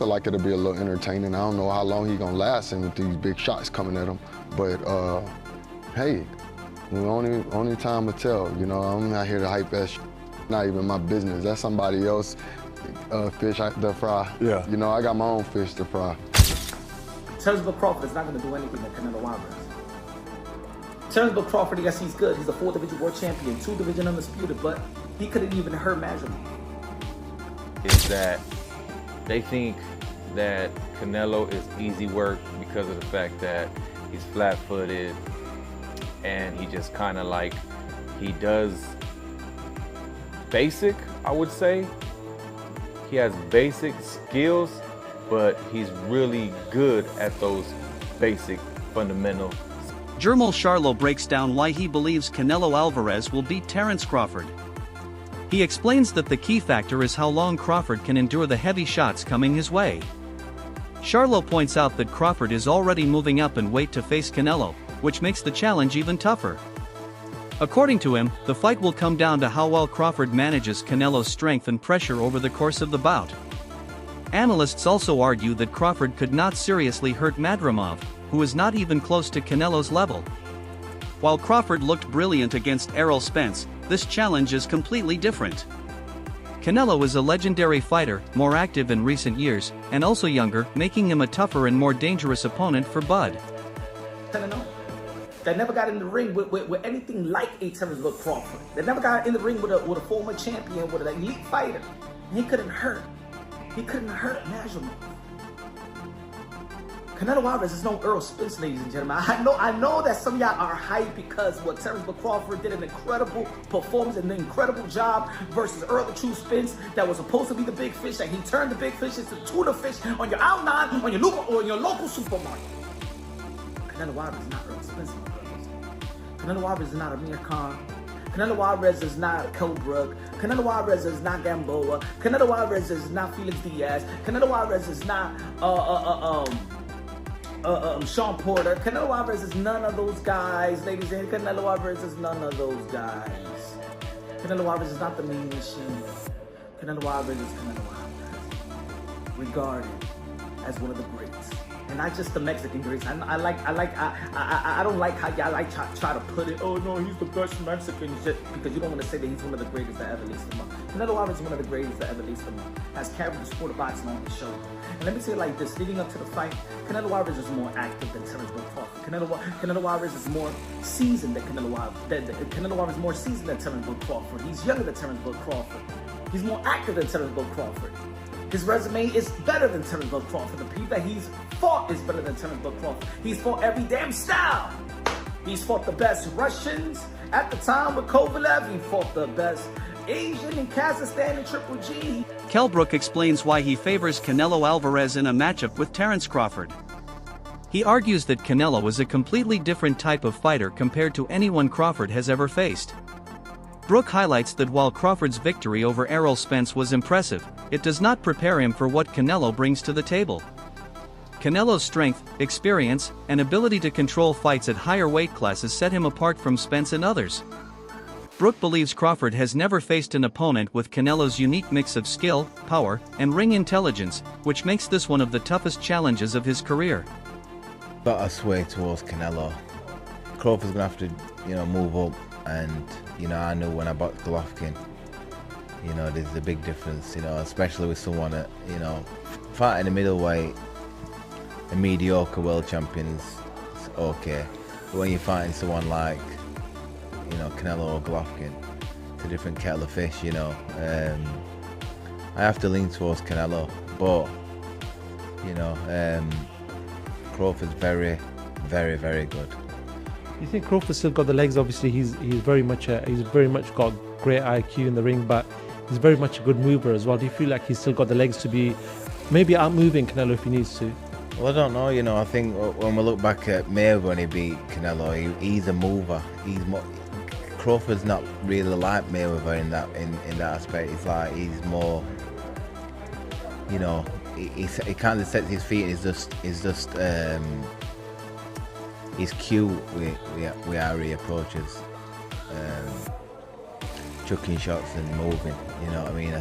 feel like it'll be a little entertaining. I don't know how long he's gonna last and with these big shots coming at him. But hey, only time will tell. You know, I'm not here to hype that shit. Not even my business. That's somebody else fish to fry. Yeah. You know, I got my own fish to fry. Terence Crawford is not going to do anything with Canelo Alvarez. Terence Crawford, yes, he's good. He's a 4-division world champion, 2-division undisputed, but he couldn't even hurt Madrigal. Is that they think that Canelo is easy work because of the fact that he's flat-footed and he just kind of like, he does basic, I would say. He has basic skills, but he's really good at those basic fundamental. Jermell Charlo breaks down why he believes Canelo Alvarez will beat Terence Crawford. He explains that the key factor is how long Crawford can endure the heavy shots coming his way. Charlo points out that Crawford is already moving up in weight to face Canelo, which makes the challenge even tougher. According to him, the fight will come down to how well Crawford manages Canelo's strength and pressure over the course of the bout. Analysts also argue that Crawford could not seriously hurt Madrimov, who is not even close to Canelo's level. While Crawford looked brilliant against Errol Spence, this challenge is completely different. Canelo is a legendary fighter, more active in recent years, and also younger, making him a tougher and more dangerous opponent for Bud. They never got in the ring with anything like a Terence Crawford. They never got in the ring with a former champion, with an elite fighter. And he couldn't hurt. He couldn't hurt Madrimov. Canelo Alvarez is no Earl Spence, ladies and gentlemen. I know that some of y'all are hyped because what Terence Crawford did an incredible performance and an incredible job versus Earl the True Spence that was supposed to be the big fish, and he turned the big fish into tuna fish on your outline, on your local supermarket. Canelo Alvarez is not Earl Spence, my brothers. Canelo Alvarez is not Amir Khan. Canelo Alvarez is not Kilbrook. Canelo Alvarez is not Gamboa. Canelo Alvarez is not Felix Diaz. Canelo Alvarez is not Sean Porter. Canelo Alvarez is none of those guys, ladies and gentlemen. Canelo Alvarez is none of those guys. Canelo Alvarez is not the main machine. Canelo Alvarez is Canelo Alvarez, regarded as one of the greats, and not just the Mexican greats. I don't like how y'all try to put it. Oh no, he's the best Mexican, just because you don't want to say that he's one of the greatest that ever laced him up. Canelo Alvarez is one of the greatest that ever laced him up. Has carried the sport of boxing on his shoulder. And let me say it like this: leading up to the fight, Canelo Alvarez is more active than Terence Crawford. Canelo Alvarez is more seasoned than Canelo Alvarez is more seasoned than Terence Crawford. He's younger than Terence Crawford. He's more active than Terence Crawford. His resume is better than Terence Crawford. The people that he's fought is better than Terence Crawford. He's fought every damn style. He's fought the best Russians at the time with Kovalev. He fought the best Asian in Kazakhstan and Triple G. Kelbrook explains why he favors Canelo Alvarez in a matchup with Terence Crawford. He argues that Canelo is a completely different type of fighter compared to anyone Crawford has ever faced. Brook highlights that while Crawford's victory over Errol Spence was impressive, it does not prepare him for what Canelo brings to the table. Canelo's strength, experience, and ability to control fights at higher weight classes set him apart from Spence and others. Brook believes Crawford has never faced an opponent with Canelo's unique mix of skill, power, and ring intelligence, which makes this one of the toughest challenges of his career. But I sway towards Canelo. Crawford's gonna have to, move up, and I know when I bought Golovkin, there's a big difference, especially with someone that, fighting a middleweight, a mediocre world champion is okay, but when you're fighting someone like, Canelo or Golovkin, it's a different kettle of fish, I have to lean towards Canelo, but, Crawford's very, very, very good. You think Crawford's still got the legs? Obviously, he's very much got great IQ in the ring, but he's very much a good mover as well. Do you feel like he's still got the legs to be maybe out-moving Canelo if he needs to? Well, I don't know. I think when we look back at Mayweather when he beat Canelo, he's a mover. Crawford's not really like Mayweather in that aspect. It's like he's more, he kind of sets his feet. He's cute with how he approaches, chucking shots and moving. You know what I mean?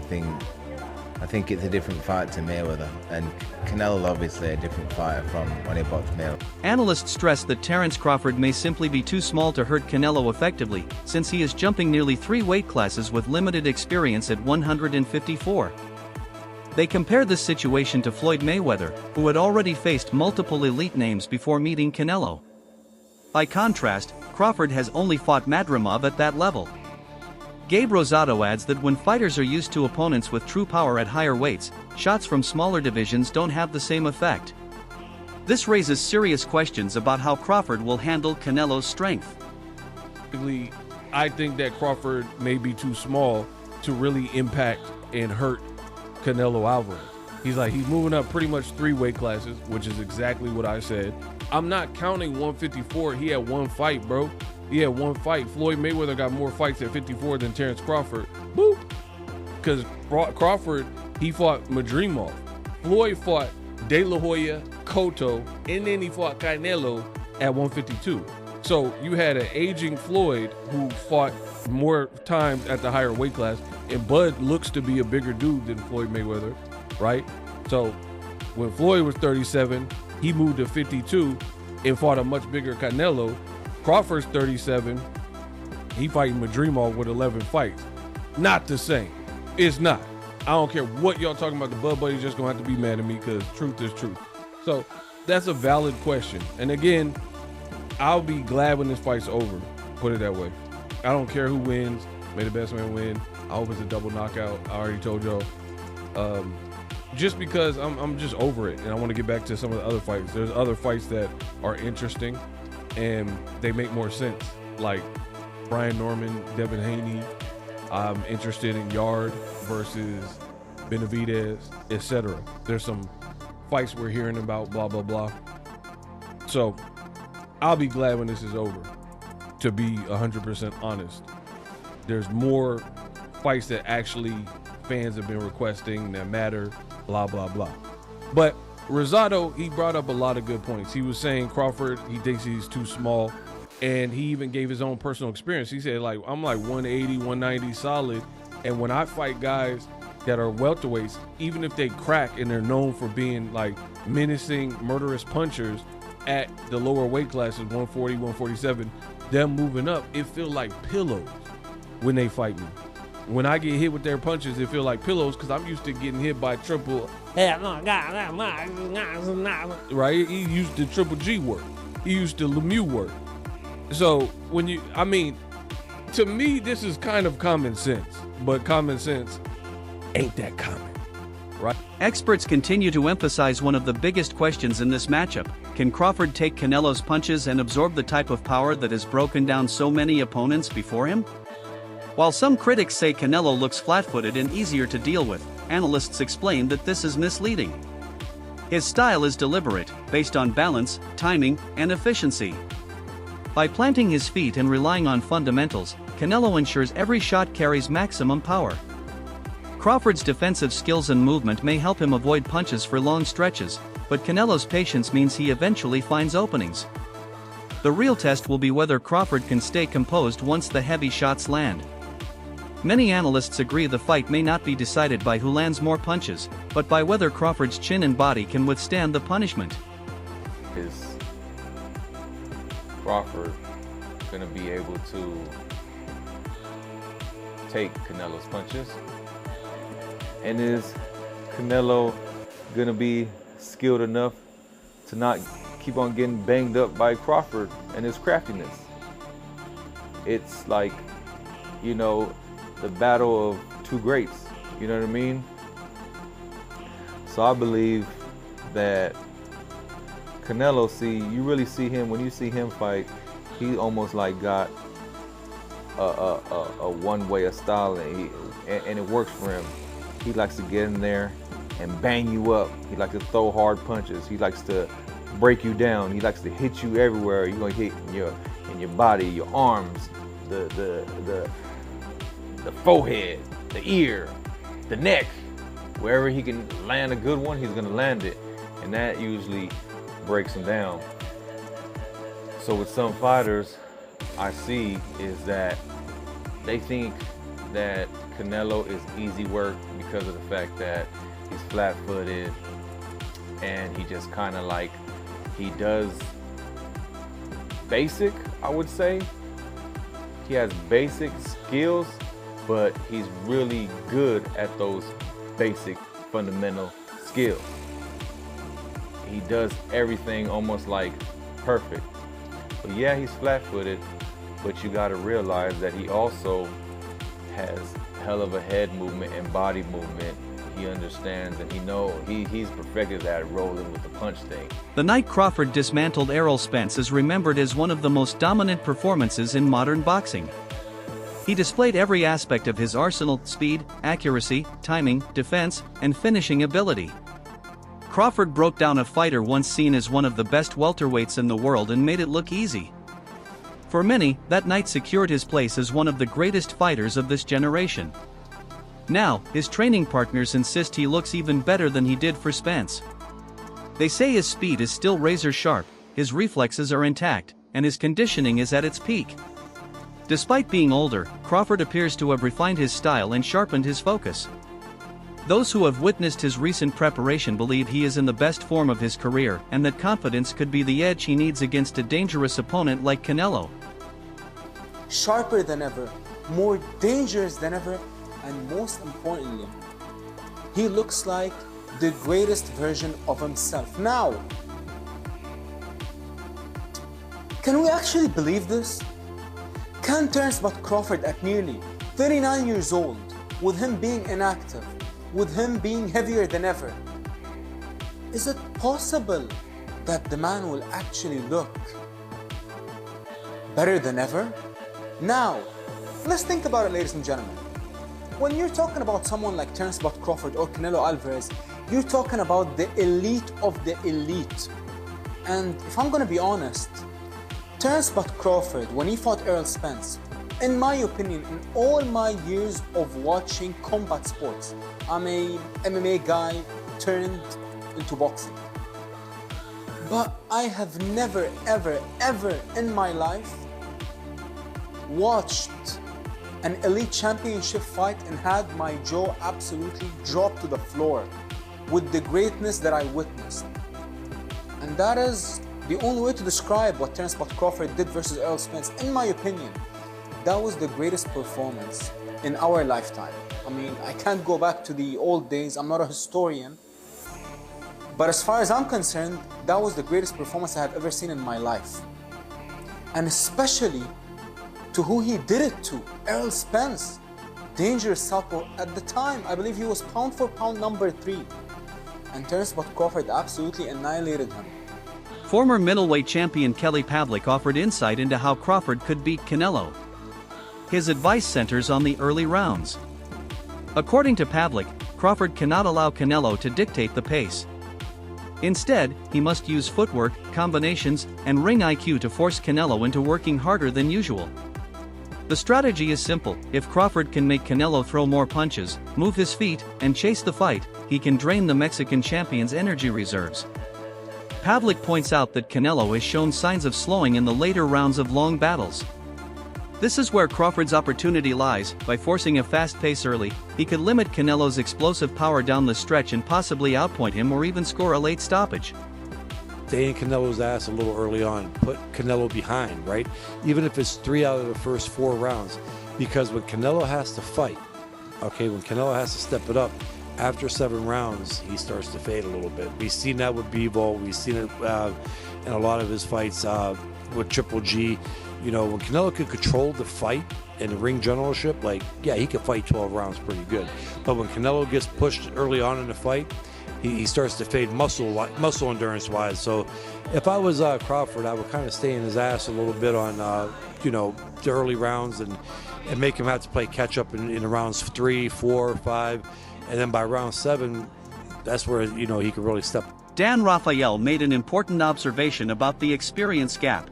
I I think it's a different fight to Mayweather, and Canelo obviously a different fighter from when he boxed Mayweather. Analysts stress that Terence Crawford may simply be too small to hurt Canelo effectively, since he is jumping nearly 3 weight classes with limited experience at 154. They compare this situation to Floyd Mayweather, who had already faced multiple elite names before meeting Canelo. By contrast, Crawford has only fought Madrimov at that level. Gabe Rosado adds that when fighters are used to opponents with true power at higher weights, shots from smaller divisions don't have the same effect. This raises serious questions about how Crawford will handle Canelo's strength. I think that Crawford may be too small to really impact and hurt Canelo Alvarez. He's moving up pretty much 3 weight classes, which is exactly what I said. I'm not counting 154. He had 1 fight, bro. He had 1 fight. Floyd Mayweather got more fights at 54 than Terence Crawford. Boop. Because Crawford, he fought Madrimov. Floyd fought De La Hoya, Cotto, and then he fought Canelo at 152. So you had an aging Floyd who fought more times at the higher weight class, and Bud looks to be a bigger dude than Floyd Mayweather, right? So when Floyd was 37, he moved to 52 and fought a much bigger Canelo. Crawford's 37, he fighting Madrimov with 11 fights. Not the same. It's not. I don't care what y'all talking about. The Bud Buddy's just gonna have to be mad at me because truth is truth. So that's a valid question. And again, I'll be glad when this fight's over. Put it that way. I don't care who wins. May the best man win. I hope it's a double knockout. I already told y'all. Just because I'm just over it, and I want to get back to some of the other fights. There's other fights that are interesting, and they make more sense. Like Brian Norman, Devin Haney. I'm interested in Yard versus Benavidez, etc. There's some fights we're hearing about, blah, blah, blah. So I'll be glad when this is over, to be 100% honest. There's more fights that actually fans have been requesting that matter, blah, blah, blah. But Rosado, he brought up a lot of good points. He was saying Crawford, he thinks he's too small, and he even gave his own personal experience. He said, like, I'm like 180, 190 solid, and when I fight guys that are welterweights, even if they crack and they're known for being like menacing, murderous punchers at the lower weight classes, 140, 147, them moving up, it feel like pillows when they fight me. When I get hit with their punches, it feel like pillows because I'm used to getting hit by triple. Right? He used to Triple G work. He used to Lemieux work. So to me, this is kind of common sense, but common sense ain't that common, right? Experts continue to emphasize one of the biggest questions in this matchup. Can Crawford take Canelo's punches and absorb the type of power that has broken down so many opponents before him? While some critics say Canelo looks flat-footed and easier to deal with, analysts explain that this is misleading. His style is deliberate, based on balance, timing, and efficiency. By planting his feet and relying on fundamentals, Canelo ensures every shot carries maximum power. Crawford's defensive skills and movement may help him avoid punches for long stretches, but Canelo's patience means he eventually finds openings. The real test will be whether Crawford can stay composed once the heavy shots land. Many analysts agree the fight may not be decided by who lands more punches, but by whether Crawford's chin and body can withstand the punishment. Is Crawford gonna be able to take Canelo's punches? And is Canelo gonna be skilled enough to not keep on getting banged up by Crawford and his craftiness? It's like, the battle of two greats, you know what I mean? So I believe that Canelo, you really see him, when you see him fight, he almost like got a one-way of style, and it works for him. He likes to get in there and bang you up. He likes to throw hard punches. He likes to break you down. He likes to hit you everywhere. You're gonna hit in your body, your arms, the forehead, the ear, the neck. Wherever he can land a good one, he's gonna land it. And that usually breaks him down. So with some fighters, I see is that they think that Canelo is easy work because of the fact that he's flat-footed and he just kind of like, he does basic, I would say. He has basic skills, but he's really good at those basic fundamental skills. He does everything almost like perfect. But yeah, he's flat-footed, but you gotta realize that he also has hell of a head movement and body movement. He understands and he's perfected at rolling with the punch thing. The night Crawford dismantled Errol Spence is remembered as one of the most dominant performances in modern boxing. He displayed every aspect of his arsenal: speed, accuracy, timing, defense, and finishing ability. Crawford broke down a fighter once seen as one of the best welterweights in the world and made it look easy. For many, that night secured his place as one of the greatest fighters of this generation. Now, his training partners insist he looks even better than he did for Spence. They say his speed is still razor sharp, his reflexes are intact, and his conditioning is at its peak. Despite being older, Crawford appears to have refined his style and sharpened his focus. Those who have witnessed his recent preparation believe he is in the best form of his career and that confidence could be the edge he needs against a dangerous opponent like Canelo. Sharper than ever, more dangerous than ever, and most importantly, he looks like the greatest version of himself. Now, can we actually believe this? Can Terence Crawford at nearly 39 years old, with him being inactive, with him being heavier than ever, is it possible that the man will actually look better than ever? Now, let's think about it, ladies and gentlemen. When you're talking about someone like Terence Crawford or Canelo Alvarez, you're talking about the elite of the elite. And if I'm gonna be honest, Terence Crawford, when he fought Errol Spence, in my opinion, in all my years of watching combat sports, I'm a MMA guy turned into boxing. But I have never, ever, ever in my life watched an elite championship fight and had my jaw absolutely drop to the floor with the greatness that I witnessed. And that is the only way to describe what Terence Crawford did versus Errol Spence. In my opinion, that was the greatest performance in our lifetime. I mean, I can't go back to the old days, I'm not a historian, but as far as I'm concerned, that was the greatest performance I have ever seen in my life. And especially to who he did it to, Errol Spence. Dangerous southpaw at the time. I believe he was pound for pound number 3. And Terence Crawford absolutely annihilated him. Former middleweight champion Kelly Pavlik offered insight into how Crawford could beat Canelo. His advice centers on the early rounds. According to Pavlik, Crawford cannot allow Canelo to dictate the pace. Instead, he must use footwork, combinations, and ring IQ to force Canelo into working harder than usual. The strategy is simple: if Crawford can make Canelo throw more punches, move his feet, and chase the fight, he can drain the Mexican champion's energy reserves. Pavlik points out that Canelo has shown signs of slowing in the later rounds of long battles. This is where Crawford's opportunity lies. By forcing a fast pace early, he could limit Canelo's explosive power down the stretch and possibly outpoint him or even score a late stoppage. Stay in Canelo's ass a little early on, put Canelo behind, right? Even if it's 3 out of the first 4 rounds. Because when Canelo has to fight, okay, when Canelo has to step it up, after 7 rounds, he starts to fade a little bit. We've seen that with Bivol, we've seen it in a lot of his fights with Triple G. You know, when Canelo could control the fight and the ring generalship, like, yeah, he could fight 12 rounds pretty good. But when Canelo gets pushed early on in the fight, he starts to fade muscle endurance wise. So if I was Crawford, I would kind of stay in his ass a little bit on you know, the early rounds and make him have to play catch up in rounds 3, 4, 5, and then by round 7, that's where, you know, he could really step. Dan Rafael made an important observation about the experience gap.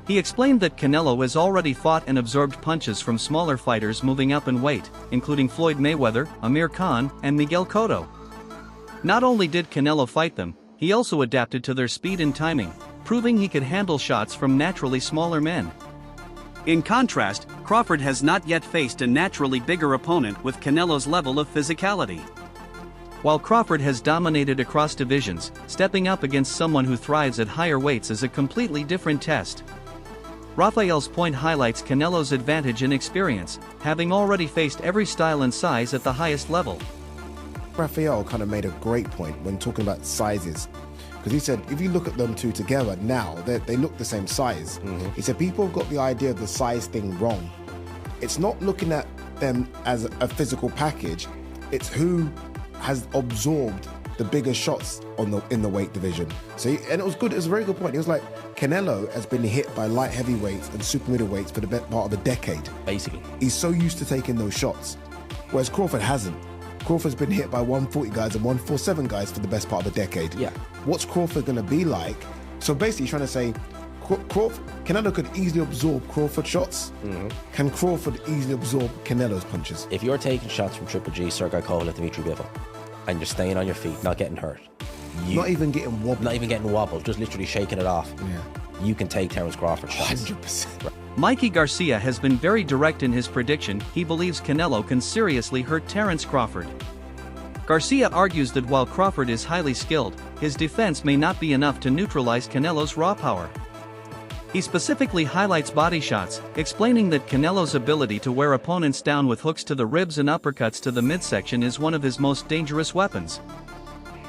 He explained that Canelo has already fought and absorbed punches from smaller fighters moving up in weight, including Floyd Mayweather, Amir Khan, and Miguel Cotto. Not only did Canelo fight them, he also adapted to their speed and timing, proving he could handle shots from naturally smaller men. In contrast, Crawford has not yet faced a naturally bigger opponent with Canelo's level of physicality. While Crawford has dominated across divisions, stepping up against someone who thrives at higher weights is a completely different test. Rafael's point highlights Canelo's advantage in experience, having already faced every style and size at the highest level. Rafael kind of made a great point when talking about sizes, because he said if you look at them two together now, they look the same size. He said people have got the idea of the size thing wrong. It's not looking at them as a physical package, it's who has absorbed the bigger shots in the weight division. So and it was good. It was a very good point. He was like, Canelo has been hit by light heavyweights and super middleweights for the best part of a decade. Basically, he's so used to taking those shots, whereas Crawford hasn't. Crawford's been hit by 140 guys and 147 guys for the best part of a decade. Yeah. What's Crawford going to be like? So basically, he's trying to say, Canelo could easily absorb Crawford shots. Can Crawford easily absorb Canelo's punches? if you're taking shots from Triple G, Sergey Kovalev, Dimitri Bivol, and you're staying on your feet, not getting hurt, Not even getting wobbled. Just literally shaking it off, you can take Terence Crawford shots. 100%. Mikey Garcia has been very direct in his prediction. He believes Canelo can seriously hurt Terence Crawford. Garcia argues that while Crawford is highly skilled, his defense may not be enough to neutralize Canelo's raw power. He specifically highlights body shots, explaining that Canelo's ability to wear opponents down with hooks to the ribs and uppercuts to the midsection is one of his most dangerous weapons.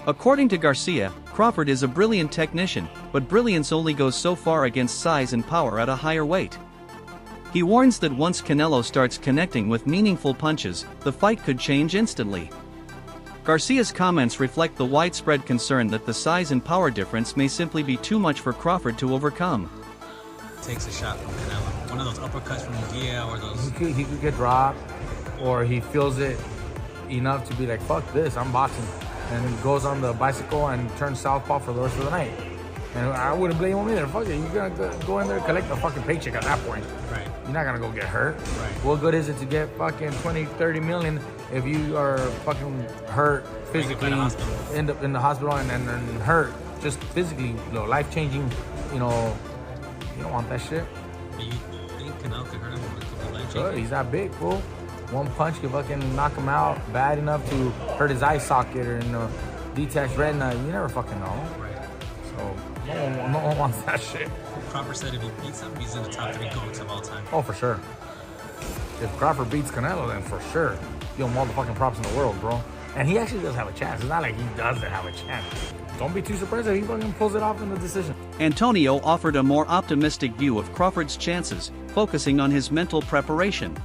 According to Garcia, Crawford is a brilliant technician, but brilliance only goes so far against size and power at a higher weight. He warns that once Canelo starts connecting with meaningful punches, the fight could change instantly. Garcia's comments reflect the widespread concern that the size and power difference may simply be too much for Crawford to overcome. Takes a shot from Canelo. One of those uppercuts from Gia or those. He could get dropped, or he feels it enough to be like, fuck this, I'm boxing. And he goes on the bicycle and turns southpaw for the rest of the night. And I wouldn't blame him either. Fuck it, you're gonna go in there and collect a fucking paycheck at that point. Right. You're not gonna go get hurt. Right. What good is it to get fucking 20, 30 million if you are fucking hurt physically, end up in the hospital and hurt just physically, life-changing, you don't want that shit. You think Canelo could hurt him with a couple leg Sure, he's that big, fool. One punch could fucking knock him out bad enough to hurt his eye socket or detached retina. You never fucking know. Right. So no one wants that shit. Crawford said if he beats him, he's in the top 3 GOATs of all time. Oh, for sure. If Crawford beats Canelo, then for sure. Give him all the fucking props in the world, bro. And he actually does have a chance. It's not like he doesn't have a chance. Don't be too surprised if he fucking pulls it off in the decision. Antonio offered a more optimistic view of Crawford's chances, focusing on his mental preparation.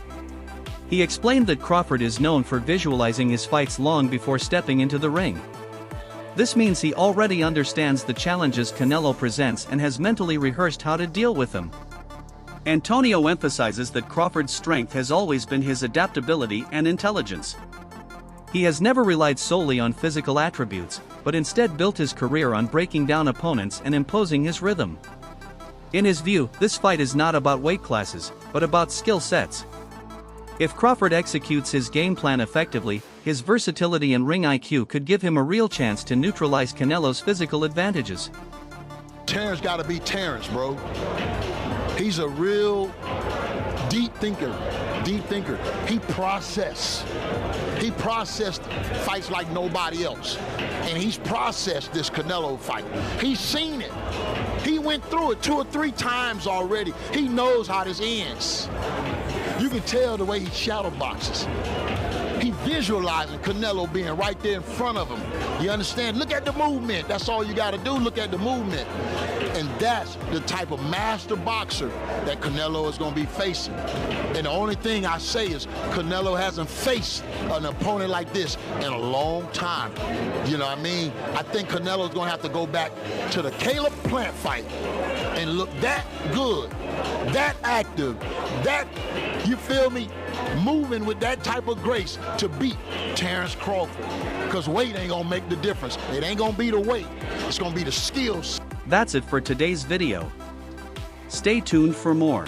He explained that Crawford is known for visualizing his fights long before stepping into the ring. This means he already understands the challenges Canelo presents and has mentally rehearsed how to deal with them. Antonio emphasizes that Crawford's strength has always been his adaptability and intelligence. He has never relied solely on physical attributes, but instead built his career on breaking down opponents and imposing his rhythm. In his view, this fight is not about weight classes, but about skill sets. If Crawford executes his game plan effectively, his versatility and ring IQ could give him a real chance to neutralize Canelo's physical advantages. Terence gotta be Terence, bro. He's a real deep thinker. He processed fights like nobody else. And he's processed this Canelo fight. He's seen it. He went through it 2 or 3 times already. He knows how this ends. You can tell the way he shadow boxes. He visualizing Canelo being right there in front of him. You understand? Look at the movement. That's all you got to do. Look at the movement. And that's the type of master boxer that Canelo is going to be facing. And the only thing I say is Canelo hasn't faced an opponent like this in a long time. You know what I mean? I think Canelo's going to have to go back to the Caleb Plant fight and look that good, that active, that, you feel me, moving with that type of grace to beat Terence Crawford. Because weight ain't gonna make the difference. It ain't gonna be the weight, it's gonna be the skills. That's it for today's video. Stay tuned for more.